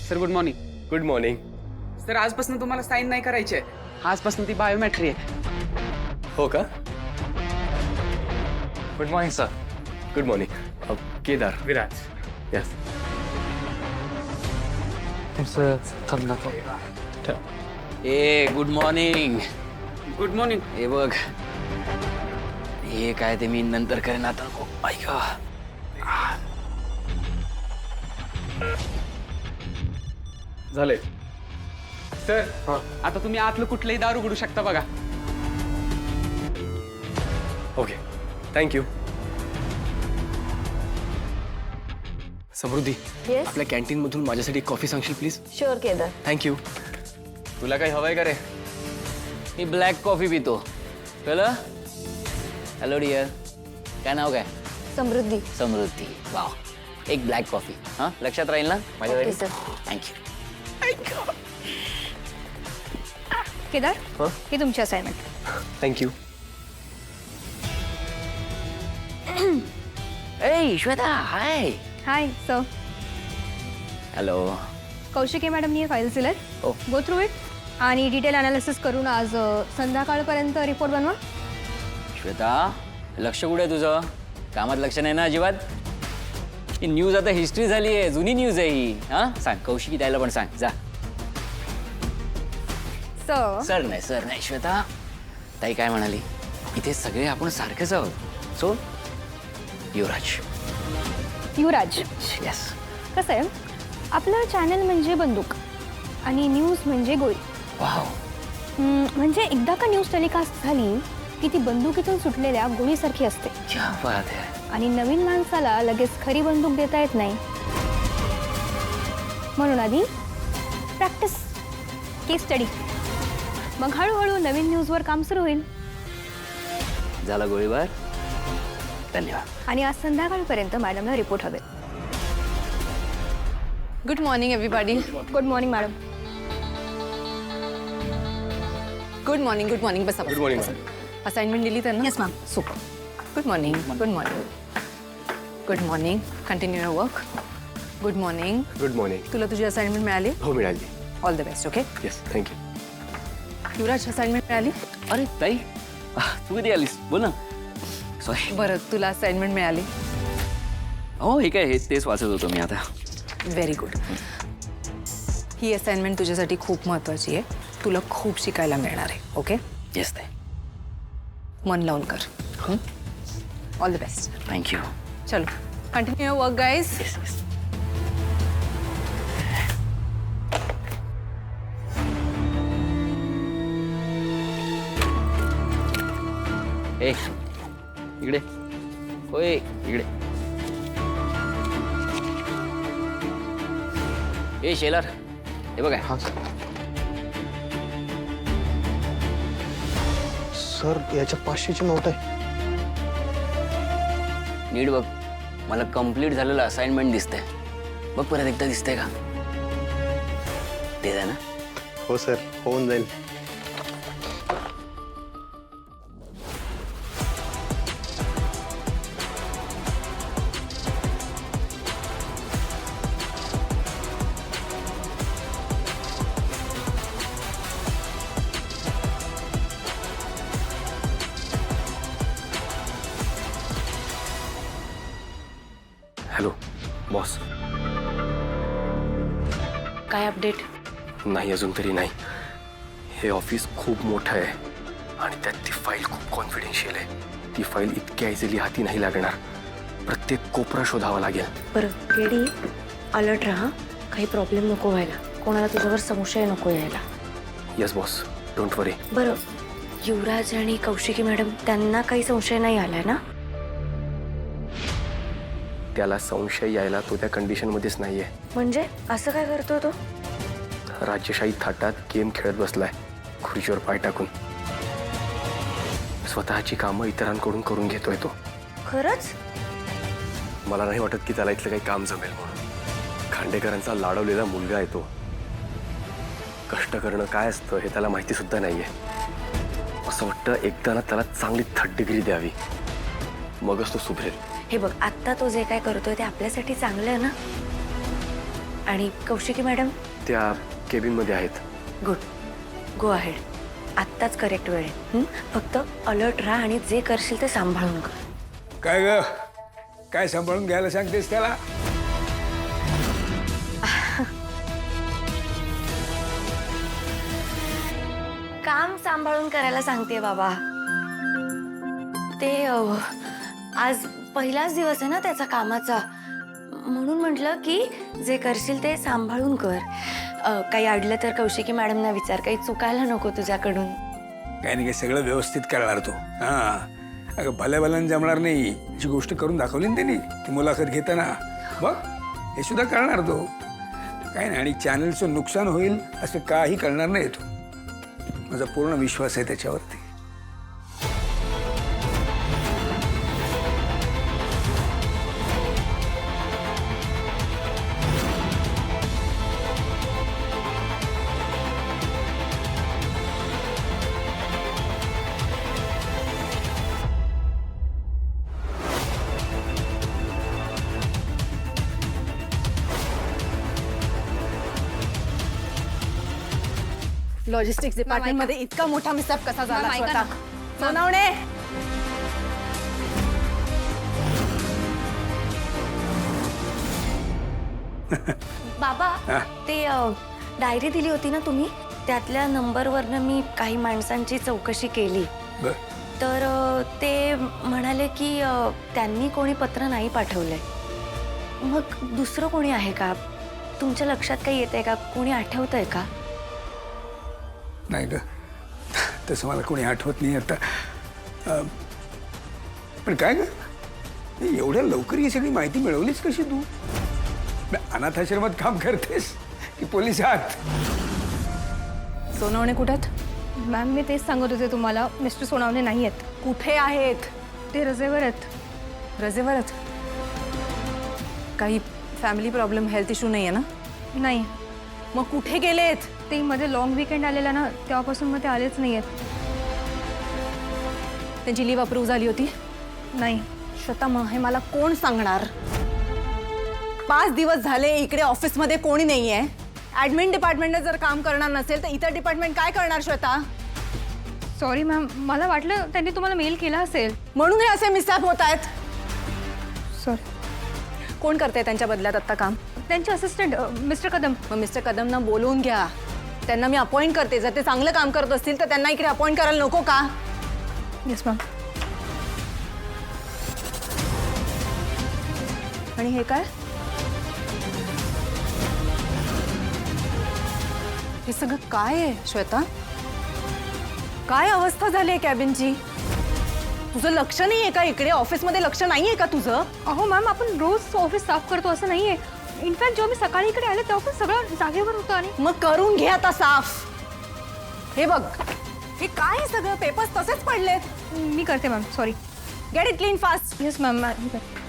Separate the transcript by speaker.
Speaker 1: Sir good morning.
Speaker 2: Good morning.
Speaker 1: Sir आजपासून तुम्हाला sine नाही करायची आहे. आजपासून ती बायोमेट्री आहे.
Speaker 2: हो का?
Speaker 3: Good morning sir.
Speaker 2: Good morning. Kedar.
Speaker 3: Viraj.
Speaker 2: Yes.
Speaker 3: तुमचं थांबना.
Speaker 4: ए गुड मॉर्निंग.
Speaker 1: Good morning.
Speaker 4: हे बघ, हे काय ते मी नंतर करेन आता. ऐक
Speaker 2: झाले.
Speaker 1: सर आता तुम्ही आतलं कुठलंही दार उघडू शकता बघा.
Speaker 2: Okay, thank you. समृद्धी,
Speaker 5: येस
Speaker 2: आपल्या कॅन्टीन मधून माझ्यासाठी कॉफी सांगशील प्लीज?
Speaker 5: शुअर केदार.
Speaker 2: थँक्यू. तुला काही हवंय का रे?
Speaker 4: मी ब्लॅक कॉफी पितो. कळलं? हॅलो डिअर, काय नाव काय?
Speaker 5: समृद्धी.
Speaker 4: समृद्धी. वाव, एक ब्लॅक कॉफी. हां, लक्षात राहील ना माझ्यासाठी?
Speaker 5: Okay, sir.
Speaker 4: थँक्यू.
Speaker 5: केदार
Speaker 2: हं?
Speaker 5: ही तुमची असाइनमेंट.
Speaker 2: थँक्यू.
Speaker 4: ए Shweta, hi.
Speaker 5: Hi sir.
Speaker 4: Hello.
Speaker 5: Kaushiki मॅडमनी हे फाईल्स दिलेत.
Speaker 4: हो.
Speaker 5: गो थ्रू इट आणि डिटेल अनालिसिस करून आज संध्याकाळपर्यंत रिपोर्ट बनवा.
Speaker 4: श्वेता, लक्ष कुठे आहे तुझं? कामात लक्ष नाही ना अजिबात? ही न्यूज आता हिस्ट्री झाली आहे, जुनी न्यूज आहे ही. हां, सांग कौशिकी द्यायला पण सांग. जा. सर नाही श्वेता. ताई काय म्हणाली? इथे सगळे आपण सारखेच आहोत. सो
Speaker 5: युवराज
Speaker 4: यस.
Speaker 5: कसं आहे, आपलं चॅनल म्हणजे बंदूक आणि न्यूज म्हणजे गोळी.
Speaker 4: वाव.
Speaker 5: म्हणजे एकदा का न्यूज टेलिकास्ट झाली की ती बंदुकीतून सुटलेल्या गोळीसारखी असते.
Speaker 4: क्या बात है.
Speaker 5: आणि नवीन माणसाला लगेच खरी बंदूक देता येत नाही. म्हणून आधी प्रॅक्टिस, केस स्टडी, मग हळूहळू नवीन न्यूजवर काम सुरू होईल.
Speaker 4: झाला गोळीबार. धन्यवाद.
Speaker 5: आणि आज संध्याकाळपर्यंत मॅडमला रिपोर्ट हवे.
Speaker 6: Good morning everybody.
Speaker 5: Good morning madam.
Speaker 6: Good morning. बसा.
Speaker 2: Good morning.
Speaker 6: असाइनमेंट दिली त्यांना?
Speaker 5: Yes ma'am.
Speaker 6: Super. Good morning. Continue your work. Good morning.
Speaker 2: Good morning.
Speaker 6: तुला तुझी असाइनमेंट मिळाली?
Speaker 2: हो, मिळाली.
Speaker 6: All the best. Okay.
Speaker 2: Yes, thank you.
Speaker 6: Yuvraj, assignment मिळाली?
Speaker 4: अरे ताई, तू कधी आलीस? बोल ना. सॉरी.
Speaker 6: बरं, तुला असाइनमेंट मिळाली?
Speaker 4: हो, हे काय, तेच वाचत होतो मी आता.
Speaker 6: Very good. ही असाइनमेंट तुझ्यासाठी खूप महत्त्वाची आहे. तुला खूप शिकायला मिळणार आहे. ओके.
Speaker 4: येस ताई.
Speaker 6: मन लावून कर. All the best.
Speaker 4: थँक्यू.
Speaker 6: चलो, continue your work guys.
Speaker 4: Yes yes. ए इकडे. होय इकडे. ए शेलार, हे बघा.
Speaker 7: सर याच्या 500ची नोट आहे.
Speaker 4: नीट बघ. मला कंप्लीट झालेलं असाइनमेंट दिसतंय. बघ परत एकदा दिसतंय का? ते आहे ना?
Speaker 7: हो सर, होऊन जाईल.
Speaker 2: Hello boss.
Speaker 5: काय अपडेट?
Speaker 2: नाही, अजून तरी नाही. हे ऑफिस खूप मोठं आहे आणि त्यात ती फाईल खूप कॉन्फिडेन्शियल आहे. ती फाईल इतक्या इझिली हाती नाही लागणार. प्रत्येक कोपरा शोधावा लागेल.
Speaker 8: बरं केडी, अलर्ट राहा. काही प्रॉब्लेम नको व्हायला. कोणाला तुझ्यावर संशय नको यायला.
Speaker 2: येस बॉस, डोंट वरी.
Speaker 8: बरं, युवराज आणि कौशिकी मॅडम त्यांना काही संशय नाही आलाय ना?
Speaker 2: त्याला संशय यायला तो त्या कंडिशनमध्येच नाही आहे.
Speaker 8: म्हणजे असं काय करतो तो?
Speaker 2: राज्यशाही थाटात गेम खेळत बसलाय, खुर्चीवर पाय टाकून. स्वतःची कामं इतरांकडून करून घेतोय तो.
Speaker 8: खरंच?
Speaker 2: मला नाही वाटत की त्याला इथलं काही काम जमेल म्हणून. खांडेकरांचा लाडवलेला मुलगा आहे तो. कष्ट करणं काय असतं हे त्याला माहिती सुद्धा नाहीये. असं वाटतं एकदा ना त्याला चांगली थर्ड डिग्री द्यावी, मगच तो सुधरेल.
Speaker 8: हे बघ, आत्ता तो जे काय करतोय ते आपल्यासाठी चांगलं आहे ना? आणि कौशिकी मॅडम?
Speaker 2: त्या केबिनमध्ये आहेत.
Speaker 8: Good, go ahead. आत्ताच करेक्ट वेळ आहे. फक्त अलर्ट राहा आणि जे करशील ते सांभाळून कर.
Speaker 9: काय ग, काय सांभाळून घ्यायला सांगतेस त्याला?
Speaker 8: काम सांभाळून करायला सांगते बाबा. ते आज पहिलाच दिवस आहे ना त्याचा कामाचा, म्हणून म्हटलं की जे करशील ते सांभाळून कर. काही अडलं तर कौशिकी मॅडमना विचार, काही चुकायला नको तुझ्याकडून.
Speaker 9: काही नाही, काही सगळं व्यवस्थित करणार तो. हा अगं, भल्या भल्यानं जमणार नाही. जी गोष्ट करून दाखवली ना त्यांनी ती मुलाखत घेताना, बघ हे सुद्धा करणार तो. काही नाही, आणि चॅनलचं नुकसान होईल असं काही करणार नाही तो. माझा पूर्ण विश्वास आहे त्याच्यावरती.
Speaker 6: लॉजिस्टिक्स डिपार्टमेंट मध्ये इतका मोठा मिसअप कसा झाला स्वतः? सोनावणे,
Speaker 8: बाबा, ते डायरी दिली होती ना तुम्ही, त्यातल्या नंबरवरनं मी काही माणसांची चौकशी केली.
Speaker 9: बर,
Speaker 8: तर ते म्हणाले की त्यांनी कोणी पत्र नाही पाठवलंय. मग दुसरं कोणी आहे का? तुमच्या लक्षात काही येतंय का? कोणी आठवतंय का?
Speaker 9: नाही ग, तसं मला कोणी आठवत नाही आता. पण काय ग, एवढ्या लवकर ही सगळी माहिती मिळवलीच कशी तू? अनाथाश्रमात काम करतेस की पोलिसात?
Speaker 6: सोनावणे कुठे आहेत?
Speaker 5: मॅम मी तेच सांगत होते तुम्हाला, मिस्टर सोनावणे नाही आहेत.
Speaker 6: कुठे आहेत?
Speaker 5: ते रजेवर आहेत.
Speaker 6: रजेवर आहेत? काही फॅमिली प्रॉब्लेम, हेल्थ इश्यू नाही आहे ना?
Speaker 5: नाही,
Speaker 6: मग कुठे गेलेत?
Speaker 5: ते मध्ये लॉंग विकेंड आलेला ना, तेव्हापासून मग ते आलेच नाही आहेत.
Speaker 6: त्यांची लीव अप्रूव्ह झाली होती?
Speaker 5: नाही.
Speaker 6: श्वेता, मग हे मला कोण सांगणार? 5 दिवस झाले इकडे ऑफिसमध्ये कोणी नाही आहे. ॲडमिन डिपार्टमेंटने जर काम करणार नसेल तर इतर डिपार्टमेंट काय करणार श्वेता?
Speaker 5: सॉरी मॅम, मला वाटलं त्यांनी तुम्हाला मेल केला असेल.
Speaker 6: म्हणून हे असे मिसअप होत आहेत.
Speaker 5: सॉरी.
Speaker 6: कोण करते त्यांच्या बदल्यात आत्ता काम?
Speaker 5: त्यांचे असिस्टंट मिस्टर कदम.
Speaker 6: मग मिस्टर कदमना बोलवून घ्या. त्यांना मी अपॉइंट करते. जर ते चांगलं काम करत असतील तर त्यांना इकडे अपॉइंट करायला नको का?
Speaker 5: Yes ma'am.
Speaker 6: आणि हे काय? हे सगळं काय आहे श्वेता? काय अवस्था झाली आहे कॅबिनची? तुझं लक्ष नाही आहे का इकडे? ऑफिसमध्ये लक्ष नाही आहे का तुझं?
Speaker 5: अहो मॅम, आपण रोज ऑफिस साफ करतो असं नाही आहे. इनफॅक्ट जेव्हा मी सकाळी इकडे आले तेव्हा पण सगळं जागेवर होतं. आणि
Speaker 6: मग करून घे आता साफ. हे बघ, हे काय सगळं? पेपर्स तसेच पडलेत.
Speaker 5: मी करते ma'am, sorry.
Speaker 6: Get it clean fast.
Speaker 5: Yes ma'am, मी करते.